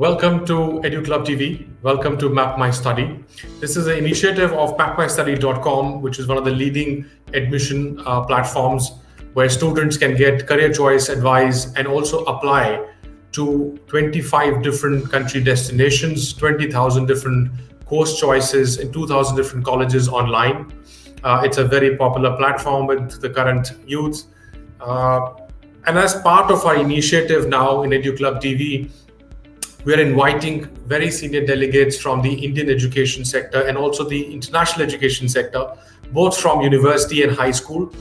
Welcome to EduClubTV. Welcome to MapMyStudy. This is an initiative of MapMyStudy.com, which is one of the leading admission platforms where students can get career choice advice and also apply to 25 different country destinations, 20,000 different course choices in 2,000 different colleges online. It's a very popular platform with the current youth. And as part of our initiative now in EduClubTV, we are inviting very senior delegates from the Indian education sector and also the international education sector, both from university and high school.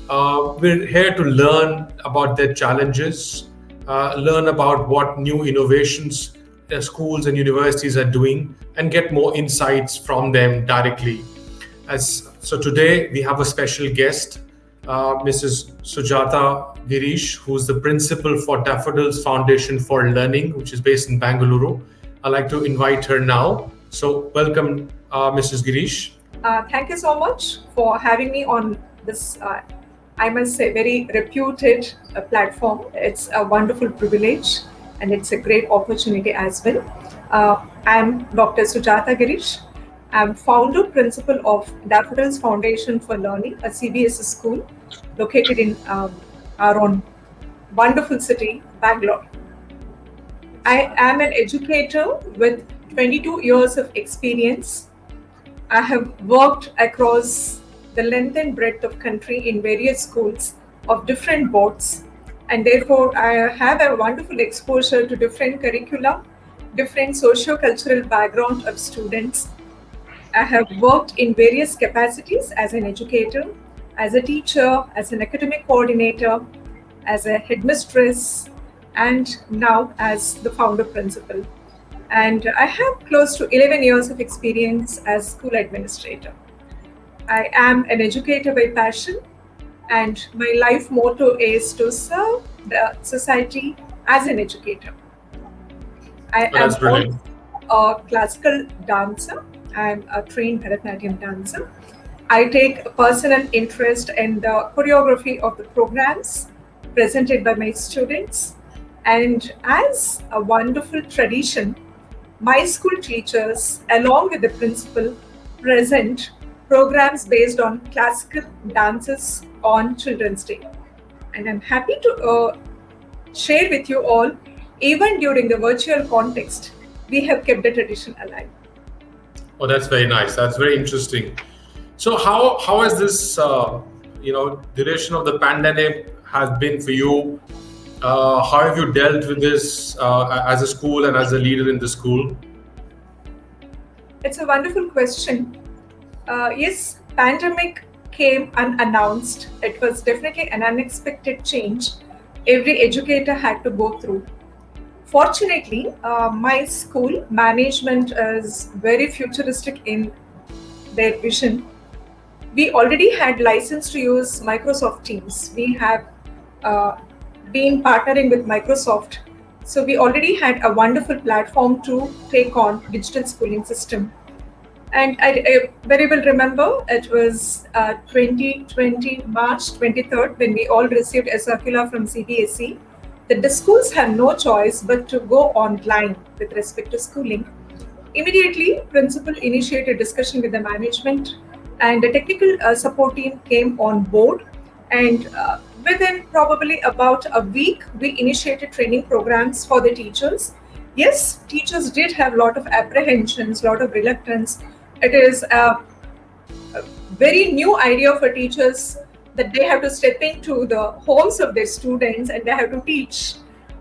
We're here to learn about their challenges, learn about what new innovations schools and universities are doing, and get more insights from them directly. So today we have a special guest, Mrs. Sujatha Girish, who's the principal for Daffodils Foundation for Learning, which is based in Bangalore. I'd like to invite her now. So welcome, Mrs. Girish. Thank you so much for having me on this, I must say, very reputed platform. It's a wonderful privilege and it's a great opportunity as well. I'm Dr. Sujatha Girish. I'm founder principal of Daffodils Foundation for Learning, a CBSE school located in our own wonderful city, Bangalore. I am an educator with 22 years of experience. I have worked across the length and breadth of country in various schools of different boards, and therefore I have a wonderful exposure to different curricula, different socio-cultural background of students. I have worked in various capacities as an educator, as a teacher, as an academic coordinator, as a headmistress, and now as the founder principal. And I have close to 11 years of experience as school administrator. I am an educator by passion, and my life motto is to serve the society as an educator. I am also a classical dancer. I'm a trained Bharatanatyam dancer. I take a personal interest in the choreography of the programs presented by my students. And as a wonderful tradition, my school teachers, along with the principal, present programs based on classical dances on Children's Day. And I'm happy to share with you all, even during the virtual context, we have kept the tradition alive. Oh, that's very nice. That's very interesting. So how has this duration of the pandemic has been for you? How have you dealt with this as a school and as a leader in the school? It's a wonderful question. Yes, pandemic came unannounced. It was definitely an unexpected change every educator had to go through. Fortunately, my school management is very futuristic in their vision. We already had license to use Microsoft Teams. We have been partnering with Microsoft. So we already had a wonderful platform to take on digital schooling system. And I very well remember it was 2020, March 23rd, when we all received a circular from CBSE that the schools have no choice but to go online with respect to schooling. Immediately, principal initiated discussion with the management, and the technical support team came on board. And within probably about a week, we initiated training programs for the teachers. Yes, teachers did have a lot of apprehensions, a lot of reluctance. It is a very new idea for teachers that they have to step into the homes of their students and they have to teach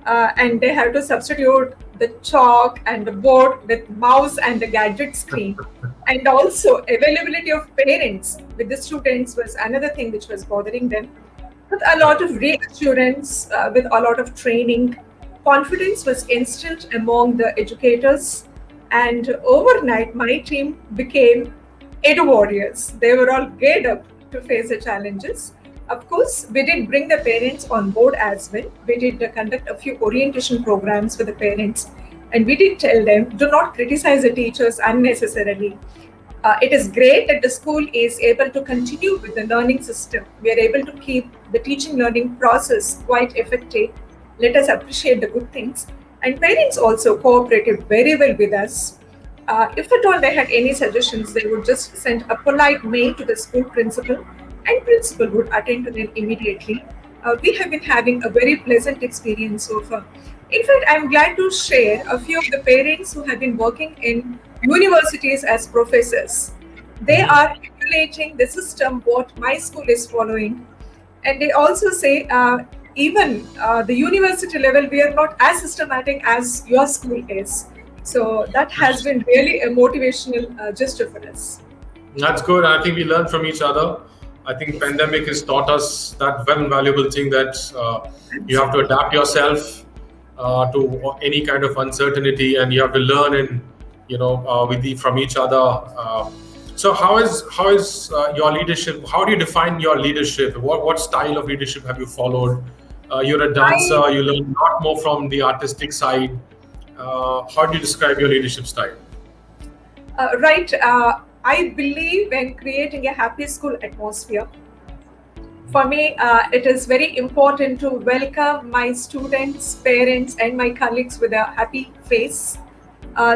and they have to substitute the chalk and the board with mouse and the gadget screen. And also availability of parents with the students was another thing which was bothering them. With a lot of reassurance, with a lot of training, confidence was instilled among the educators. And overnight, my team became edu warriors. They were all geared up to face the challenges. Of course, we did bring the parents on board as well. We did conduct a few orientation programs for the parents, and we did tell them, do not criticize the teachers unnecessarily. It is great that the school is able to continue with the learning system. We are able to keep the teaching learning process quite effective. Let us appreciate the good things. And parents also cooperated very well with us. If at all they had any suggestions, they would just send a polite mail to the school principal, and principal would attend to them immediately. We have been having a very pleasant experience so far. In fact, I'm glad to share a few of the parents who have been working in universities as professors. They are emulating the system what my school is following, and they also say even the university level we are not as systematic as your school is. So that has been really a motivational gesture for us. That's good. I think we learn from each other. I think pandemic has taught us that very valuable thing that you have to adapt yourself to any kind of uncertainty, and you have to learn and from each other. So how is your leadership? How do you define your leadership? What style of leadership have you followed? You're a dancer. You learn a lot more from the artistic side. How do you describe your leadership style? Right. I believe in creating a happy school atmosphere. For me, it is very important to welcome my students, parents, and my colleagues with a happy face.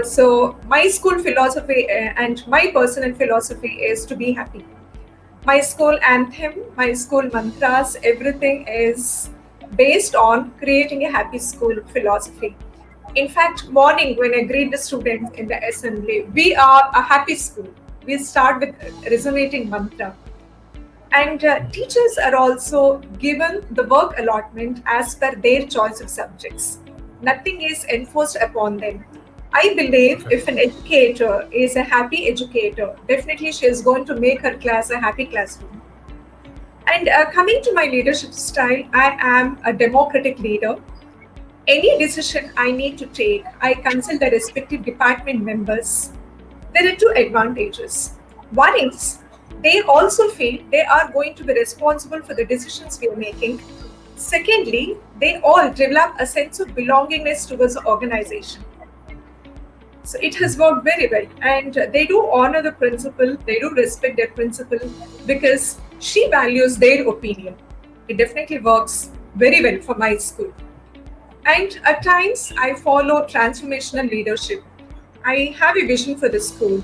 So my school philosophy and my personal philosophy is to be happy. My school anthem, my school mantras, everything is based on creating a happy school philosophy. In fact, morning when I greet the students in the assembly, we are a happy school. We start with resonating mantra. And teachers are also given the work allotment as per their choice of subjects. Nothing is enforced upon them. I believe if an educator is a happy educator, definitely she is going to make her class a happy classroom. And coming to my leadership style, I am a democratic leader. Any decision I need to take, I consult the respective department members. There are two advantages. One is they also feel they are going to be responsible for the decisions we are making. Secondly, they all develop a sense of belongingness towards the organization. So it has worked very well, and they do honor the principal, they do respect their principal because she values their opinion. It definitely works very well for my school. And at times, I follow transformational leadership. I have a vision for the school,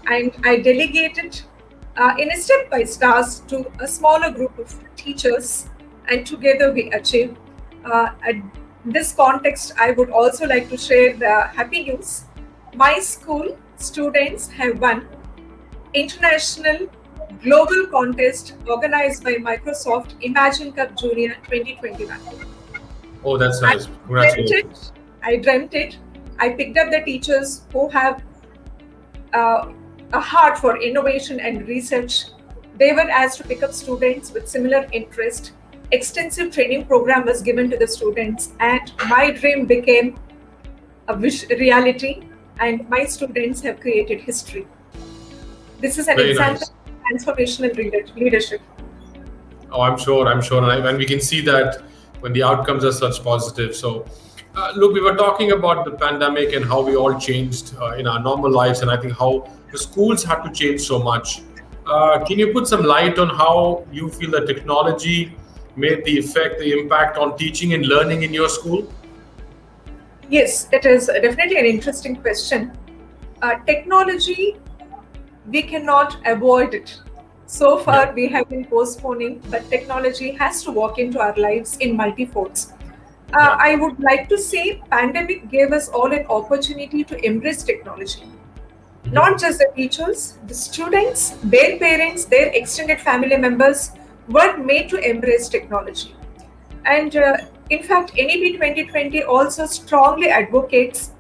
and I delegate it in a step-by-step task to a smaller group of teachers, and together we achieve. At this context, I would also like to share the happy news. My school students have won international global contest organized by Microsoft Imagine Cup Junior 2021. Oh, that's nice. Congratulations. I dreamt it. I picked up the teachers who have a heart for innovation and research. They were asked to pick up students with similar interest. Extensive training program was given to the students, and my dream became a reality, and my students have created history. This is an Very example nice. of transformational leadership. Oh, I'm sure. And we can see that when the outcomes are such positive. So, look, we were talking about the pandemic and how we all changed in our normal lives, and I think how the schools had to change so much. Can you put some light on how you feel that technology made the impact on teaching and learning in your school? Yes, it is definitely an interesting question. Technology, we cannot avoid it. So far, we have been postponing, but technology has to walk into our lives in multi-folds. I would like to say pandemic gave us all an opportunity to embrace technology. Not just the teachers, the students, their parents, their extended family members were made to embrace technology. And in fact, NEP 2020 also strongly advocates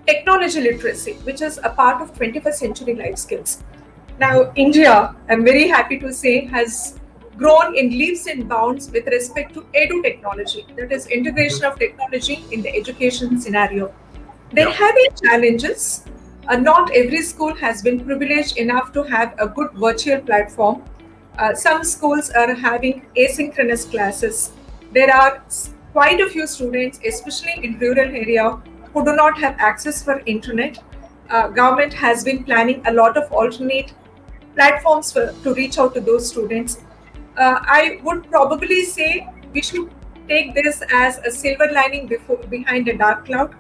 technology literacy, which is a part of 21st century life skills. Now, India, I'm very happy to say, has grown in leaps and bounds with respect to edu-technology, that is integration of technology in the education scenario. There have been challenges. Not every school has been privileged enough to have a good virtual platform. Some schools are having asynchronous classes. There are quite a few students, especially in rural area, who do not have access for internet. Government has been planning a lot of alternate platforms to reach out to those students. I would probably say we should take this as a silver lining behind a dark cloud.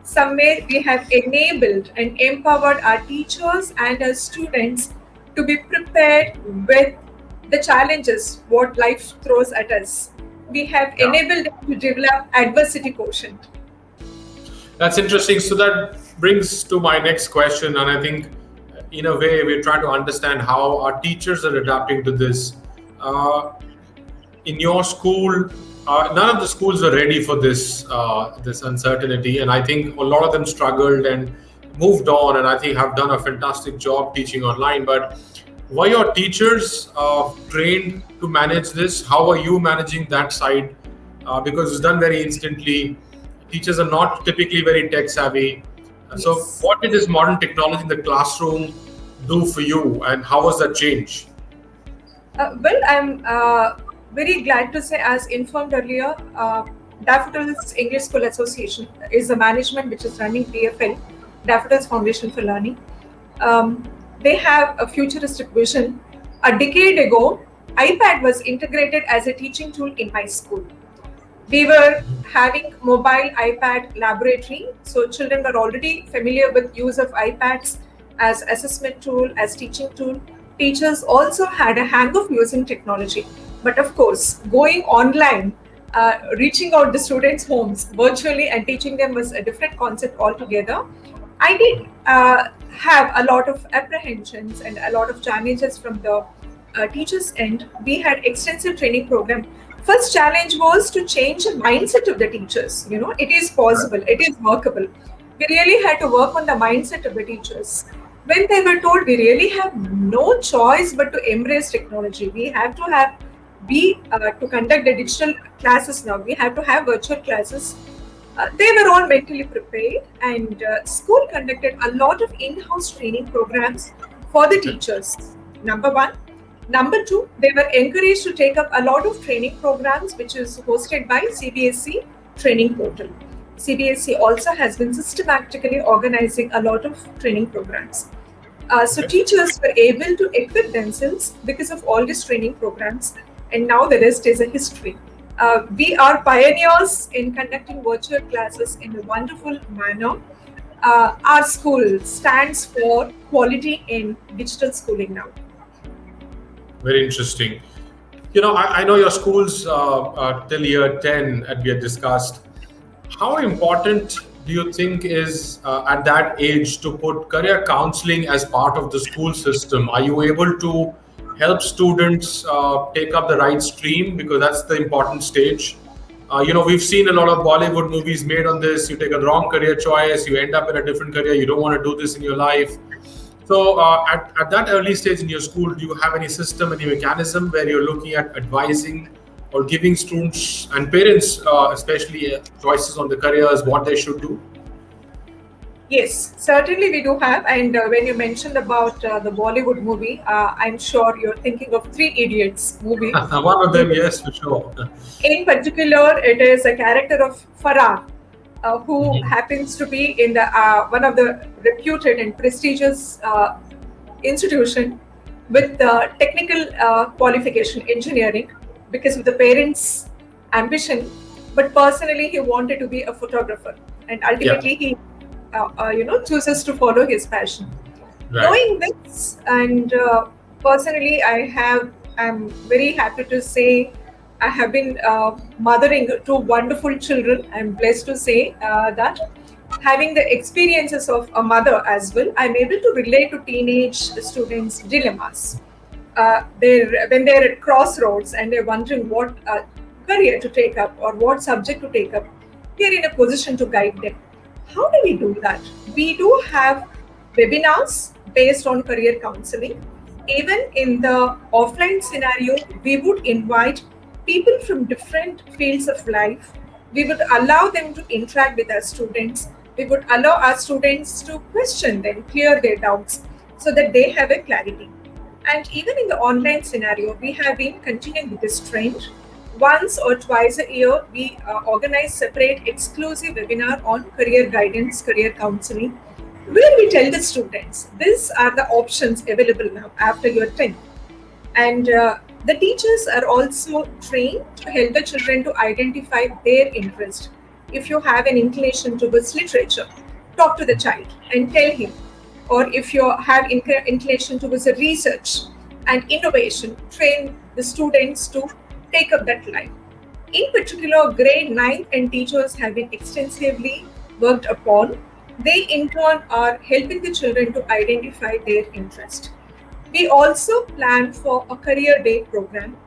Somewhere we have enabled and empowered our teachers and our students to be prepared with the challenges what life throws at us. We have enabled them to develop adversity quotient. That's interesting. So that brings to my next question, and I think in a way we're trying to understand how our teachers are adapting to this. In your school, none of the schools were ready for this uncertainty, and I think a lot of them struggled and moved on, and I think have done a fantastic job teaching online. But were your teachers trained to manage this? How are you managing that side? Because it's done very instantly. Teachers are not typically very tech savvy. So, Yes. what did this modern technology in the classroom do for you, and how was that change? Well, I'm very glad to say, as informed earlier, Daffodils English School Association is the management which is running DFL, Daffodils Foundation for Learning. They have a futuristic vision. A decade ago, iPad was integrated as a teaching tool in my school. We were having mobile iPad laboratory, so children were already familiar with use of iPads as assessment tool, as teaching tool. Teachers also had a hang of using technology, but of course, going online, reaching out the students' homes virtually and teaching them was a different concept altogether. I did have a lot of apprehensions and a lot of challenges from the teachers' end. We had extensive training program. First challenge was to change the mindset of the teachers. It is possible, it is workable. We really had to work on the mindset of the teachers. When they were told we really have no choice but to embrace technology, we have to to conduct the digital classes now. We have to have virtual classes. They were all mentally prepared, and school conducted a lot of in-house training programs for the teachers. Number one. Number two, they were encouraged to take up a lot of training programs, which is hosted by CBSE training portal. CBSE also has been systematically organizing a lot of training programs. So teachers were able to equip themselves because of all these training programs, and now the rest is a history. We are pioneers in conducting virtual classes in a wonderful manner. Our school stands for quality in digital schooling now. Very interesting. I know your schools till year 10, and we had discussed. How important do you think is at that age to put career counseling as part of the school system? Are you able to help students take up the right stream? Because that's the important stage. We've seen a lot of Bollywood movies made on this. You take a wrong career choice, you end up in a different career. You don't want to do this in your life. So at that early stage in your school, do you have any system, any mechanism where you're looking at advising or giving students and parents, especially choices on the careers, what they should do? Yes, certainly we do have. And when you mentioned about the Bollywood movie, I'm sure you're thinking of Three Idiots movie. One of them, yes, for sure. In particular, it is a character of Farah, who happens to be in the one of the reputed and prestigious institution with the technical qualification, engineering, because of the parents' ambition. But personally, he wanted to be a photographer, and ultimately he, chooses to follow his passion. Right. Knowing this, and personally, I'm very happy to say I have been mothering two wonderful children. I'm blessed to say that having the experiences of a mother as well, I'm able to relate to teenage students' dilemmas. When they're at crossroads and they're wondering what career to take up or what subject to take up, we're in a position to guide them. How do we do that? We do have webinars based on career counseling. Even in the offline scenario, we would invite people from different fields of life. We would allow them to interact with our students. We would allow our students to question them, clear their doubts, so that they have a clarity. And even in the online scenario, we have been continuing with this trend. Once or twice a year, we organize separate exclusive webinar on career guidance, career counseling, where we tell the students, these are the options available now after your 10th. And the teachers are also trained to help the children to identify their interest. If you have an inclination towards literature, talk to the child and tell him. Or if you have inclination towards the research and innovation, train the students to take up that line. In particular, grade 9 and teachers have been extensively worked upon. They in turn are helping the children to identify their interest. We also plan for a career day program,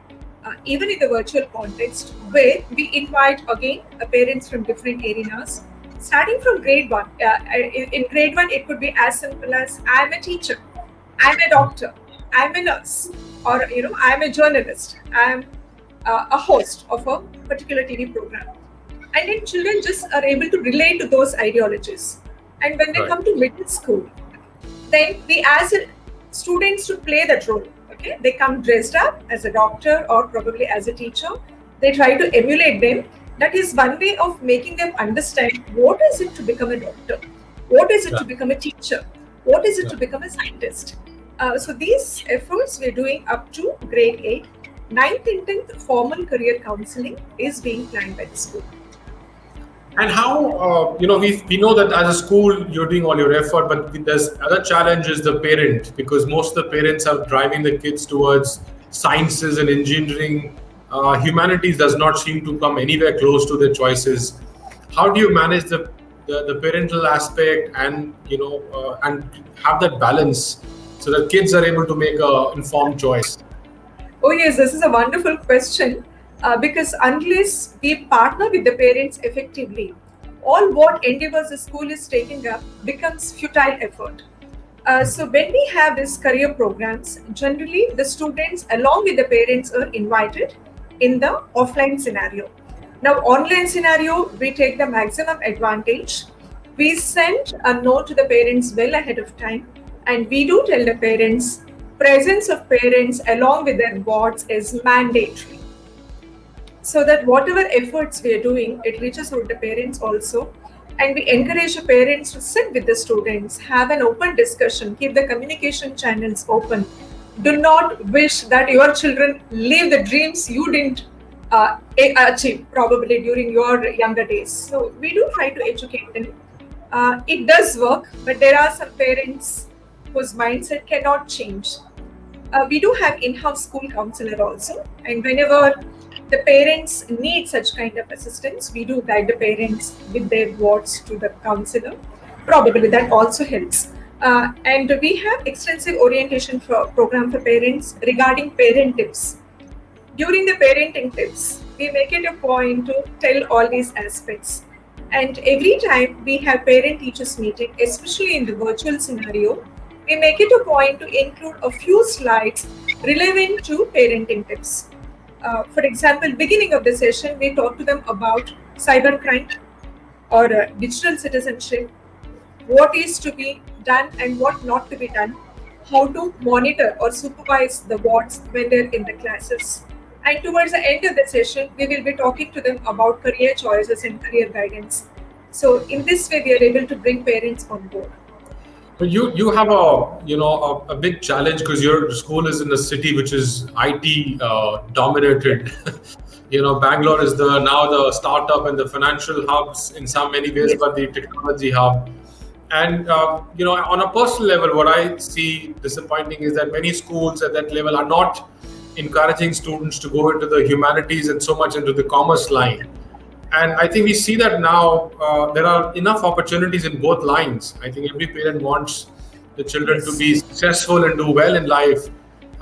even in the virtual context, where we invite again parents from different arenas, starting from grade 1. In grade 1, it could be as simple as I'm a teacher, I'm a doctor, I'm a nurse, or I'm a journalist, I'm a host of a particular TV program. And then children just are able to relate to those ideologies. And when they come to middle school, then we ask students to play that role. Okay, they come dressed up as a doctor or probably as a teacher. They try to emulate them. That is one way of making them understand what is it to become a doctor, what is it to become a teacher, what is it to become a scientist. So these efforts we're doing up to grade 8. 9th and 10th formal career counseling is being planned by the school. And how, we know that as a school, you're doing all your effort, but there's other challenge is the parent, because most of the parents are driving the kids towards sciences and engineering. Humanities does not seem to come anywhere close to their choices. How do you manage the parental aspect and, and have that balance so that kids are able to make an informed choice? Oh yes, this is a wonderful question. Because unless we partner with the parents effectively, all what endeavors the school is taking up becomes futile effort. So when we have these career programs, generally the students along with the parents are invited in the offline scenario. Now online scenario, we take the maximum advantage. We send a note to the parents well ahead of time, and we do tell the parents, presence of parents along with their boards is mandatory. So that whatever efforts we are doing, it reaches out to the parents also. And we encourage the parents to sit with the students, have an open discussion, keep the communication channels open. Do not wish that your children live the dreams you didn't achieve probably during your younger days. So we do try to educate them. It does work, but there are some parents whose mindset cannot change. We do have in-house school counselor also, and whenever the parents need such kind of assistance, we do guide the parents with their wards to the counselor. Probably that also helps. And we have extensive orientation program for parents regarding parent tips. During the parenting tips, we make it a point to tell all these aspects. And every time we have parent-teachers meeting, especially in the virtual scenario, we make it a point to include a few slides relevant to parenting tips. For example, beginning of the session, we talk to them about cybercrime or digital citizenship, what is to be done and what not to be done, how to monitor or supervise the wards when they're in the classes. And towards the end of the session, we will be talking to them about career choices and career guidance. So in this way, we are able to bring parents on board. But you have a big challenge because your school is in a city which is IT dominated. Bangalore is now the startup and the financial hubs in many ways, but the technology hub. And on a personal level, what I see disappointing is that many schools at that level are not encouraging students to go into the humanities and so much into the commerce line. And I think we see that now there are enough opportunities in both lines. I think every parent wants the children to be successful and do well in life.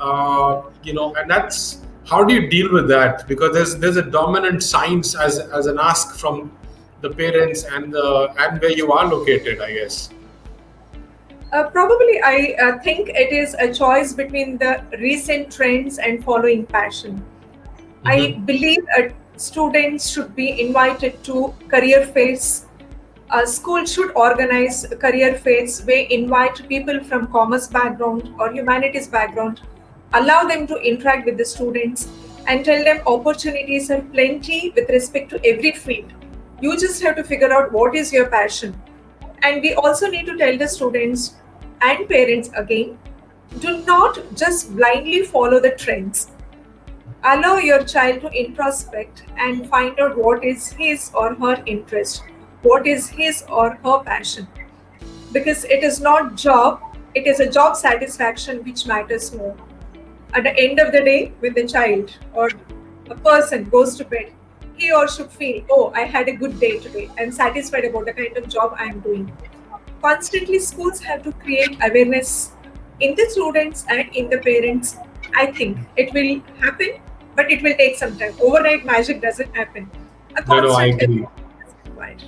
And that's, how do you deal with that? Because there's a dominant science as an ask from the parents and where you are located, I guess. Probably, I think it is a choice between the recent trends and following passion. Mm-hmm. I believe students should be invited to career fairs. School should organize career fairs where invite people from commerce background or humanities background, allow them to interact with the students and tell them opportunities are plenty with respect to every field. You just have to figure out what is your passion. And we also need to tell the students and parents again, do not just blindly follow the trends. Allow your child to introspect and find out what is his or her interest, what is his or her passion. Because it is not job, it is a job satisfaction which matters more. At the end of the day, when the child or a person goes to bed, he or should feel, oh, I had a good day today. I'm satisfied about the kind of job I'm doing. Constantly, schools have to create awareness in the students and in the parents. I think it will happen, but it will take some time. Overnight magic doesn't happen. A No, I constant agree. effort is required.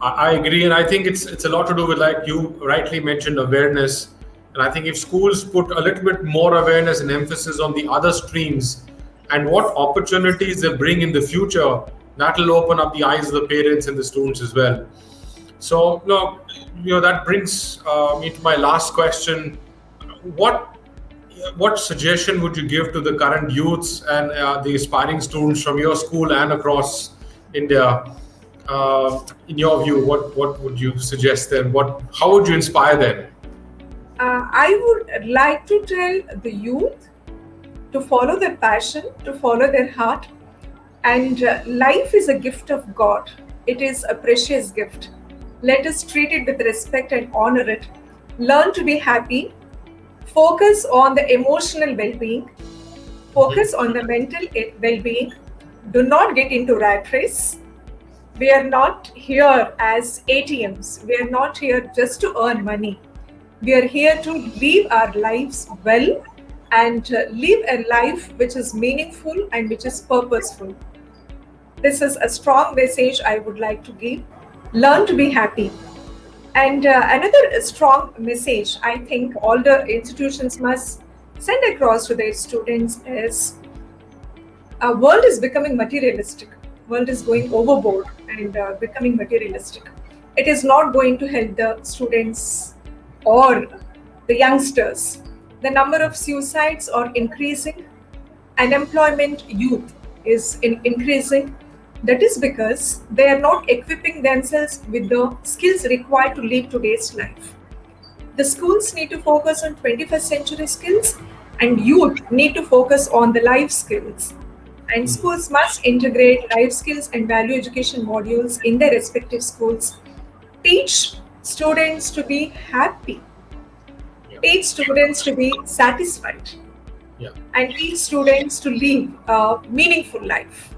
I agree, and I think it's a lot to do with, like you rightly mentioned, awareness. And I think if schools put a little bit more awareness and emphasis on the other streams and what opportunities they bring in the future, that will open up the eyes of the parents and the students as well. So, no, that brings me to my last question. What what suggestion would you give to the current youths and the aspiring students from your school and across India? In your view, what would you suggest them? How would you inspire them? I would like to tell the youth to follow their passion, to follow their heart. And life is a gift of God. It is a precious gift. Let us treat it with respect and honor it. Learn to be happy. Focus on the emotional well-being. Focus on the mental well-being. Do not get into rat race. We are not here as ATMs. We are not here just to earn money. We are here to live our lives well and live a life which is meaningful and which is purposeful. This is a strong message I would like to give. Learn to be happy. And another strong message I think all the institutions must send across to their students is our world is becoming materialistic. World is going overboard and becoming materialistic. It is not going to help the students or the youngsters. The number of suicides are increasing. Unemployment youth is increasing. That is because they are not equipping themselves with the skills required to live today's life. The schools need to focus on 21st century skills and youth need to focus on the life skills. And schools must integrate life skills and value education modules in their respective schools. Teach students to be happy. Teach students to be satisfied. And teach students to live a meaningful life.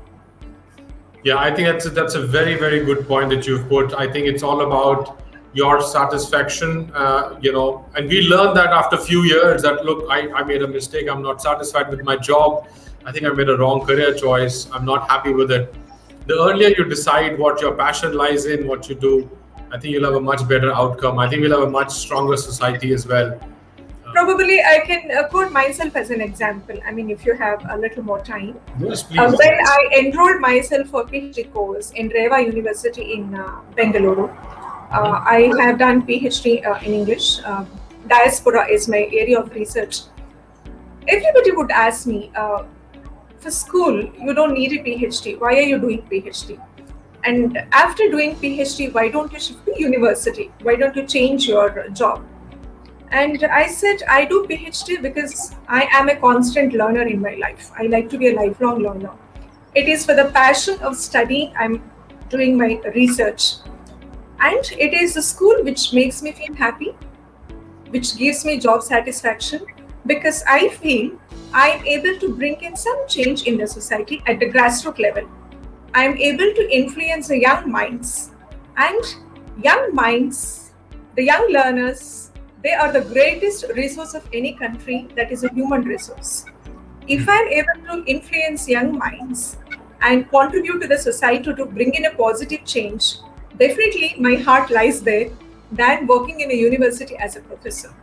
Yeah, I think that's a very, very good point that you've put. I think it's all about your satisfaction, and we learned that after a few years that, look, I made a mistake. I'm not satisfied with my job. I think I made a wrong career choice. I'm not happy with it. The earlier you decide what your passion lies in, what you do, I think you'll have a much better outcome. I think we'll have a much stronger society as well. Probably I can quote myself as an example. I mean, if you have a little more time. Yes, please. When I enrolled myself for PhD course in Reva University in Bengaluru, I have done PhD in English. Diaspora is my area of research. Everybody would ask me, for school, you don't need a PhD. Why are you doing PhD? And after doing PhD, why don't you shift to university? Why don't you change your job? And I said, I do PhD because I am a constant learner in my life. I like to be a lifelong learner. It is for the passion of study I'm doing my research. And it is the school which makes me feel happy, which gives me job satisfaction, because I feel I'm able to bring in some change in the society at the grassroots level. I'm able to influence the young minds. And young minds, the young learners, they are the greatest resource of any country, that is a human resource. If I'm able to influence young minds and contribute to the society to bring in a positive change, definitely my heart lies there than working in a university as a professor.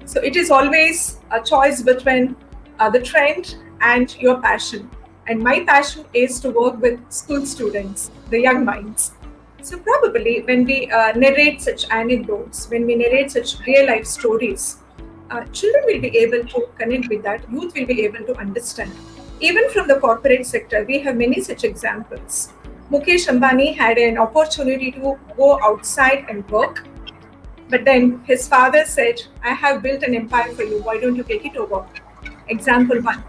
So it is always a choice between the trend and your passion. And my passion is to work with school students, the young minds. So probably when we narrate such anecdotes, when we narrate such real life stories, children will be able to connect with that, youth will be able to understand. Even from the corporate sector, we have many such examples. Mukesh Ambani had an opportunity to go outside and work, but then his father said, I have built an empire for you, why don't you take it over? Example one.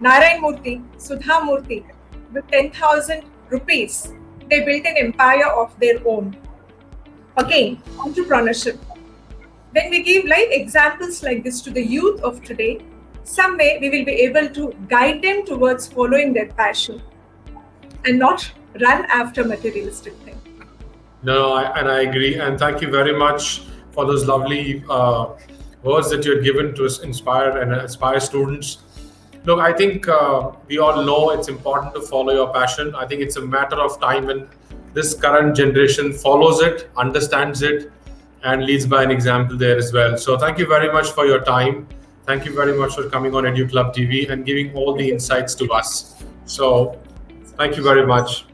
Narayan Murthy, Sudha Murthy, with 10,000 rupees, they built an empire of their own. Again, entrepreneurship. When we give live examples like this to the youth of today, some way we will be able to guide them towards following their passion and not run after materialistic things. No, and I agree. And thank you very much for those lovely words that you had given to inspire students. Look, I think we all know it's important to follow your passion. I think it's a matter of time when this current generation follows it, understands it, and leads by an example there as well. So thank you very much for your time. Thank you very much for coming on EduClub TV and giving all the insights to us. So thank you very much.